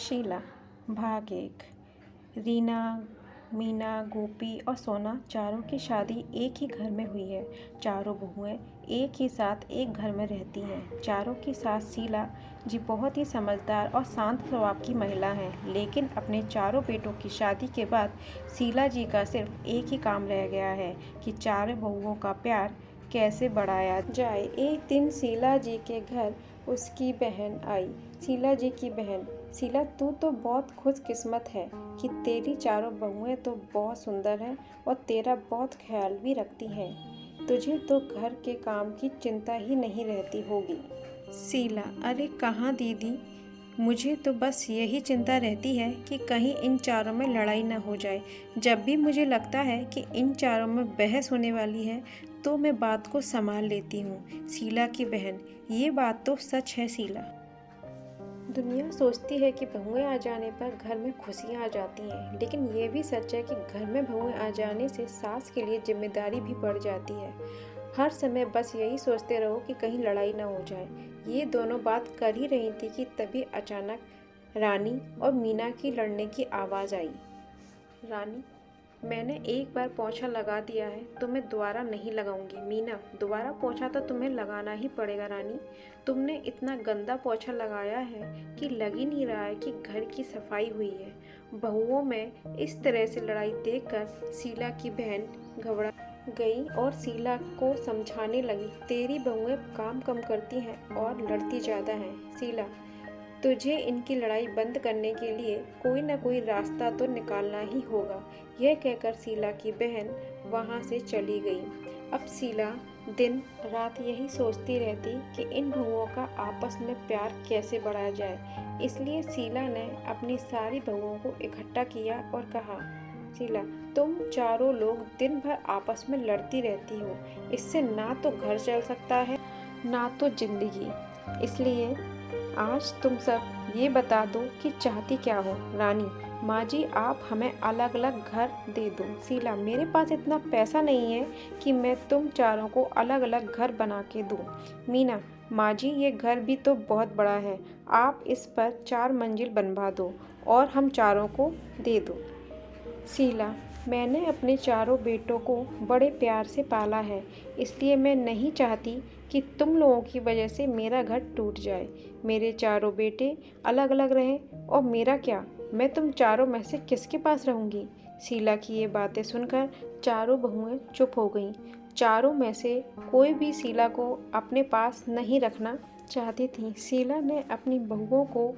शीला। भाग 1। रीना, मीना, गोपी और सोना चारों की शादी एक ही घर में हुई है। चारों बहुएं एक ही साथ एक घर में रहती हैं। चारों की सास शीला जी बहुत ही समझदार और शांत स्वभाव की महिला हैं, लेकिन अपने चारों बेटों की शादी के बाद शीला जी का सिर्फ एक ही काम रह गया है कि चारों बहुओं का प्यार कैसे बढ़ाया जाए। एक दिन शीला जी के घर उसकी बहन आई। शीला जी की बहन। शीला, तू तो बहुत खुशकिस्मत है कि तेरी चारों बहुएं तो बहुत सुंदर हैं और तेरा बहुत ख्याल भी रखती हैं। तुझे तो घर के काम की चिंता ही नहीं रहती होगी। शीला, अरे कहाँ दीदी, मुझे तो बस यही चिंता रहती है कि कहीं इन चारों में लड़ाई ना हो जाए। जब भी मुझे लगता है कि इन चारों में बहस होने वाली है तो मैं बात को संभाल लेती हूँ। शीला की बहन, ये बात तो सच है शीला। दुनिया सोचती है कि बहुएं आ जाने पर घर में खुशियां आ जाती हैं, लेकिन ये भी सच है कि घर में बहुएं आ जाने से सास के लिए जिम्मेदारी भी बढ़ जाती है। हर समय बस यही सोचते रहो कि कहीं लड़ाई ना हो जाए। ये दोनों बात कर ही रही थी कि तभी अचानक रानी और मीना की लड़ने की आवाज़ आई। रानी, मैंने एक बार पोंछा लगा दिया है तो मैं दोबारा नहीं लगाऊंगी। मीना, दोबारा पोंछा तो तुम्हें लगाना ही पड़ेगा। रानी, तुमने इतना गंदा पोंछा लगाया है कि लग ही नहीं रहा है कि घर की सफाई हुई है। बहुओं में इस तरह से लड़ाई देखकर शीला की बहन घबरा गई और शीला को समझाने लगी। तेरी बहुएं काम कम करती हैं और लड़ती ज़्यादा हैं। शीला, तुझे इनकी लड़ाई बंद करने के लिए कोई ना कोई रास्ता तो निकालना ही होगा। यह कहकर शीला की बहन वहाँ से चली गई। अब शीला दिन रात यही सोचती रहती कि इन बहुओं का आपस में प्यार कैसे बढ़ाया जाए। इसलिए शीला ने अपनी सारी बहुओं को इकट्ठा किया और कहा, शीला, तुम चारों लोग दिन भर आपस में लड़ती रहती हो। इससे ना तो घर चल सकता है ना तो जिंदगी। इसलिए आज तुम सब ये बता दो कि चाहती क्या हो। रानी, माँ जी, आप हमें अलग अलग घर दे दो। शीला, मेरे पास इतना पैसा नहीं है कि मैं तुम चारों को अलग अलग घर बना के दूँ। मीना, माँ जी, ये घर भी तो बहुत बड़ा है, आप इस पर 4 मंजिल बनवा दो और हम चारों को दे दो। शीला, मैंने अपने चारों बेटों को बड़े प्यार से पाला है, इसलिए मैं नहीं चाहती कि तुम लोगों की वजह से मेरा घर टूट जाए। मेरे चारों बेटे अलग अलग रहें और मेरा क्या, मैं तुम चारों में से किसके पास रहूँगी। शीला की ये बातें सुनकर चारों बहुएं चुप हो गईं। चारों में से कोई भी शीला को अपने पास नहीं रखना चाहती थी। शीला ने अपनी बहुओं को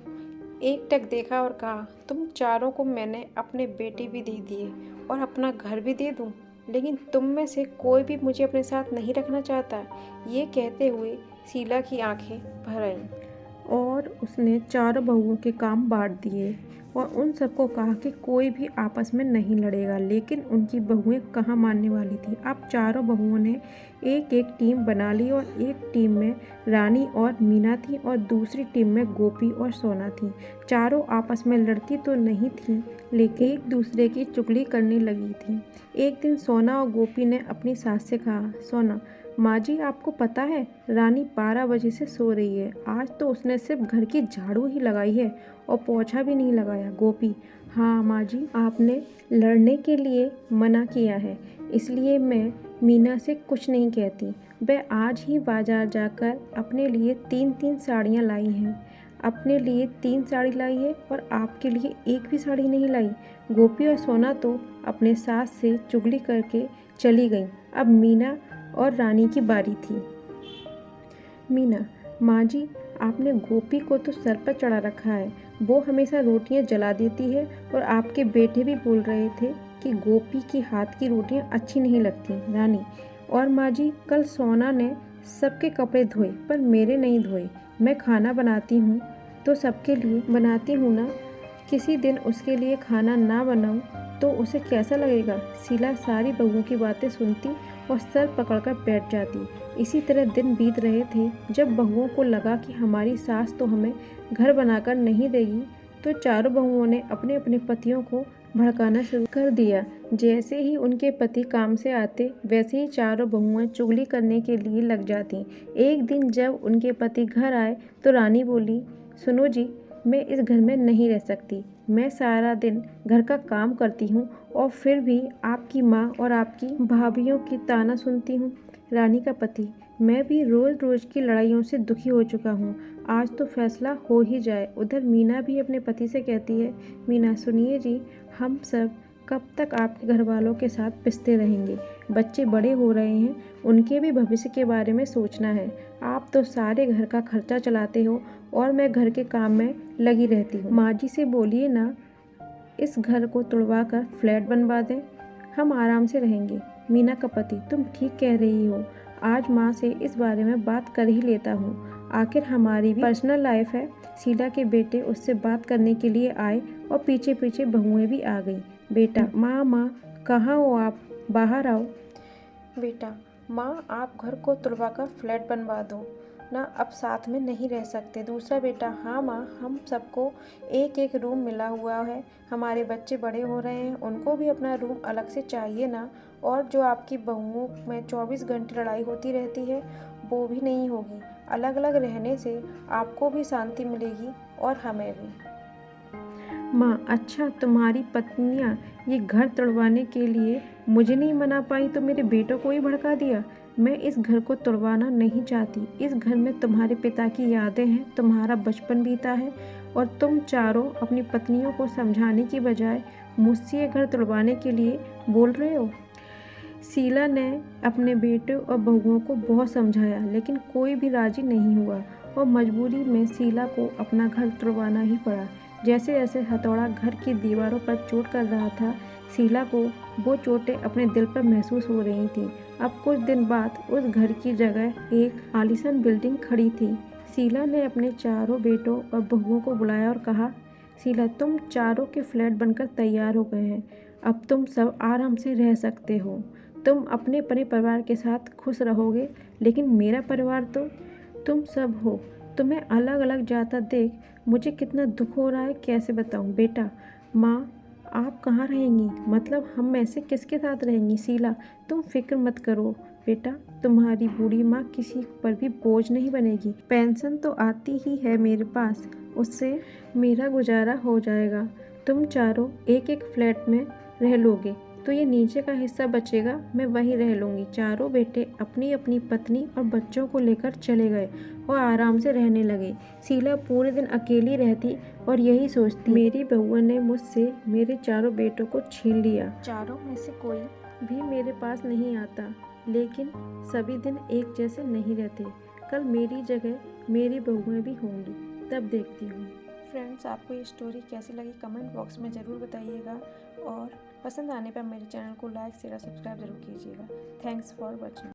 एकटक देखा और कहा, तुम चारों को मैंने अपने बेटे भी दे दिए और अपना घर भी दे दूं, लेकिन तुम में से कोई भी मुझे अपने साथ नहीं रखना चाहता। ये कहते हुए शीला की आंखें भर आईं और उसने चारों बहुओं के काम बांट दिए और उन सबको कहा कि कोई भी आपस में नहीं लड़ेगा, लेकिन उनकी बहुएं कहाँ मानने वाली थी। अब चारों बहुओं ने एक एक टीम बना ली और एक टीम में रानी और मीना थी और दूसरी टीम में गोपी और सोना थी। चारों आपस में लड़ती तो नहीं थी, लेकिन एक दूसरे की चुगली करने लगी थी। एक दिन सोना और गोपी ने अपनी सास से कहा, सोना, माँ जी, आपको पता है रानी 12 बजे से सो रही है। आज तो उसने सिर्फ घर की झाड़ू ही लगाई है और पोछा भी नहीं लगाया। गोपी, हाँ माँ जी, आपने लड़ने के लिए मना किया है, इसलिए मैं मीना से कुछ नहीं कहती। वह आज ही बाजार जाकर अपने लिए 3-3 साड़ियाँ लाई हैं। अपने लिए 3 साड़ी लाई है और आपके लिए एक भी साड़ी नहीं लाई। गोपी और सोना तो अपने सास से चुगली करके चली गईं। अब मीना और रानी की बारी थी। मीना, माँ जी, आपने गोपी को तो सर पर चढ़ा रखा है। वो हमेशा रोटियां जला देती है और आपके बेटे भी बोल रहे थे कि गोपी की हाथ की रोटियां अच्छी नहीं लगती। रानी, और माँ जी, कल सोना ने सबके कपड़े धोए पर मेरे नहीं धोए। मैं खाना बनाती हूँ तो सबके लिए बनाती हूँ ना। किसी दिन उसके लिए खाना ना बनाऊँ तो उसे कैसा लगेगा। शीला सारी बहुओं की बातें सुनती और सर पकड़कर बैठ जाती। इसी तरह दिन बीत रहे थे। जब बहुओं को लगा कि हमारी सास तो हमें घर बनाकर नहीं देगी, तो चारों बहुओं ने अपने अपने पतियों को भड़काना शुरू कर दिया। जैसे ही उनके पति काम से आते, वैसे ही चारों बहुएं चुगली करने के लिए लग जाती। एक दिन जब उनके पति घर आए तो रानी बोली, सुनो जी, मैं इस घर में नहीं रह सकती। मैं सारा दिन घर का काम करती हूँ और फिर भी आपकी माँ और आपकी भाभीयों की ताना सुनती हूँ। रानी का पति, मैं भी रोज़ रोज़ की लड़ाइयों से दुखी हो चुका हूँ। आज तो फैसला हो ही जाए। उधर मीना भी अपने पति से कहती है, मीना सुनिए जी, हम सब कब तक आपके घर वालों के साथ पिसते रहेंगे। बच्चे बड़े हो रहे हैं, उनके भी भविष्य के बारे में सोचना है। आप तो सारे घर का खर्चा चलाते हो और मैं घर के काम में लगी रहती हूँ। माँ जी से बोलिए ना, इस घर को तुड़वा कर फ्लैट बनवा दें, हम आराम से रहेंगे। मीना का पति, तुम ठीक कह रही हो। आज माँ से इस बारे में बात कर ही लेता हूँ। आखिर हमारी भी पर्सनल लाइफ है। शीला के बेटे उससे बात करने के लिए आए और पीछे पीछे बहुएं भी आ गई। बेटा, माँ कहाँ हो आप? बाहर आओ। बेटा, माँ आप घर को तुड़वा कर फ्लैट बनवा दो ना, अब साथ में नहीं रह सकते। दूसरा बेटा, हाँ माँ, हम सबको एक एक रूम मिला हुआ है। हमारे बच्चे बड़े हो रहे हैं, उनको भी अपना रूम अलग से चाहिए ना। और जो आपकी बहुओं में 24 घंटे लड़ाई होती रहती है, वो भी नहीं होगी। अलग अलग रहने से आपको भी शांति मिलेगी और हमें भी। माँ, अच्छा तुम्हारी पत्नियाँ ये घर तोड़वाने के लिए मुझे नहीं मना पाई तो मेरे बेटों को ही भड़का दिया। मैं इस घर को तोड़वाना नहीं चाहती। इस घर में तुम्हारे पिता की यादें हैं, तुम्हारा बचपन बीता है और तुम चारों अपनी पत्नियों को समझाने की बजाय मुझसे ये घर तोड़वाने के लिए बोल रहे हो। शीला ने अपने बेटे और बहुओं को बहुत समझाया, लेकिन कोई भी राजी नहीं हुआ और मजबूरी में शीला को अपना घर तुड़वाना ही पड़ा। जैसे जैसे हथौड़ा घर की दीवारों पर चोट कर रहा था, शीला को वो चोटें अपने दिल पर महसूस हो रही थीं। अब कुछ दिन बाद उस घर की जगह एक आलीशान बिल्डिंग खड़ी थी। शीला ने अपने चारों बेटों और बहुओं को बुलाया और कहा, शीला, तुम चारों के फ्लैट बनकर तैयार हो गए हैं। अब तुम सब आराम से रह सकते हो। तुम अपने परिवार के साथ खुश रहोगे, लेकिन मेरा परिवार तो तुम सब हो। तुम्हें अलग अलग जाता देख मुझे कितना दुख हो रहा है, कैसे बताऊं। बेटा, माँ आप कहाँ रहेंगी? मतलब हम में से किसके साथ रहेंगी? शीला, तुम फिक्र मत करो बेटा, तुम्हारी बूढ़ी माँ किसी पर भी बोझ नहीं बनेगी। पेंशन तो आती ही है मेरे पास, उससे मेरा गुजारा हो जाएगा। तुम चारों एक एक फ्लैट में रह लोगे तो ये नीचे का हिस्सा बचेगा, मैं वहीं रह लूँगी। चारों बेटे अपनी अपनी पत्नी और बच्चों को लेकर चले गए और आराम से रहने लगे। शीला पूरे दिन अकेली रहती और यही सोचती, मेरी बहुओं ने मुझसे मेरे चारों बेटों को छीन लिया। चारों में से कोई भी मेरे पास नहीं आता, लेकिन सभी दिन एक जैसे नहीं रहते। कल मेरी जगह मेरी बहुएं भी होंगी, तब देखती हूँ। फ्रेंड्स, आपको ये स्टोरी कैसी लगी कमेंट बॉक्स में ज़रूर बताइएगा और पसंद आने पर मेरे चैनल को लाइक शेयर और सब्सक्राइब जरूर कीजिएगा। Thanks for watching.